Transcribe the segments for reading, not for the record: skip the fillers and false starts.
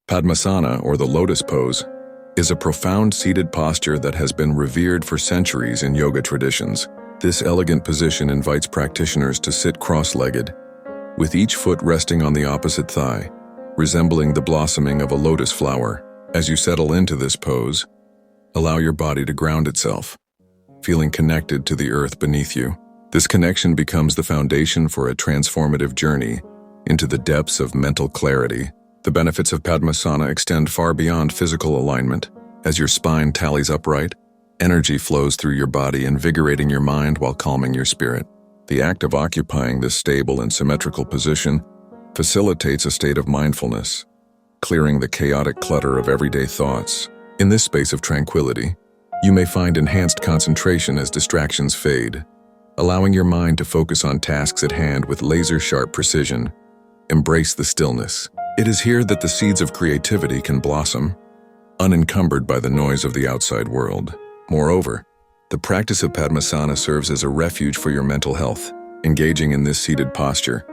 Padmasana, or the Lotus Pose, is a profound seated posture that has been revered for centuries in yoga traditions. This elegant position invites practitioners to sit cross-legged, with each foot resting on the opposite thigh, resembling the blossoming of a lotus flower. As you settle into this pose, allow your body to ground itself, feeling connected to the earth beneath you. This connection becomes the foundation for a transformative journey into the depths of mental clarity. The benefits of Padmasana extend far beyond physical alignment. As your spine tallies upright, energy flows through your body, invigorating your mind while calming your spirit. The act of occupying this stable and symmetrical position facilitates a state of mindfulness, clearing the chaotic clutter of everyday thoughts. In this space of tranquility, you may find enhanced concentration as distractions fade, allowing your mind to focus on tasks at hand with laser-sharp precision. Embrace the stillness. It is here that the seeds of creativity can blossom, unencumbered by the noise of the outside world. Moreover, the practice of Padmasana serves as a refuge for your mental health. Engaging in this seated posture,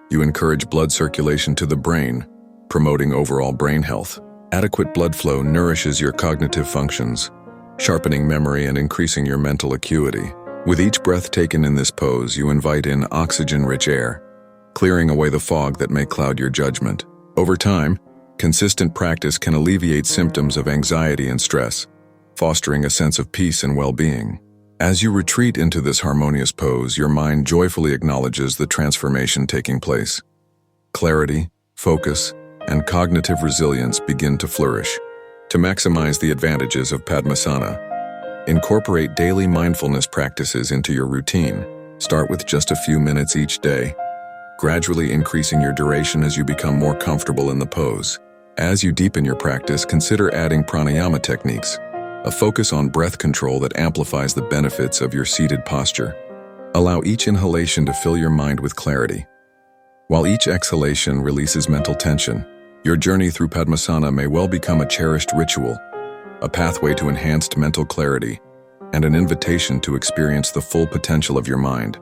you encourage blood circulation to the brain, promoting overall brain health. Adequate blood flow nourishes your cognitive functions, sharpening memory and increasing your mental acuity. With each breath taken in this pose, you invite in oxygen-rich air, clearing away the fog that may cloud your judgment. Over time, consistent practice can alleviate symptoms of anxiety and stress, fostering a sense of peace and well-being. As you retreat into this harmonious pose, your mind joyfully acknowledges the transformation taking place. Clarity, focus, and cognitive resilience begin to flourish. To maximize the advantages of Padmasana, incorporate daily mindfulness practices into your routine. Start with just a few minutes each day, gradually increasing your duration as you become more comfortable in the pose. As you deepen your practice, consider adding pranayama techniques, a focus on breath control that amplifies the benefits of your seated posture. Allow each inhalation to fill your mind with clarity, while each exhalation releases mental tension. Your journey through Padmasana may well become a cherished ritual, a pathway to enhanced mental clarity, and an invitation to experience the full potential of your mind.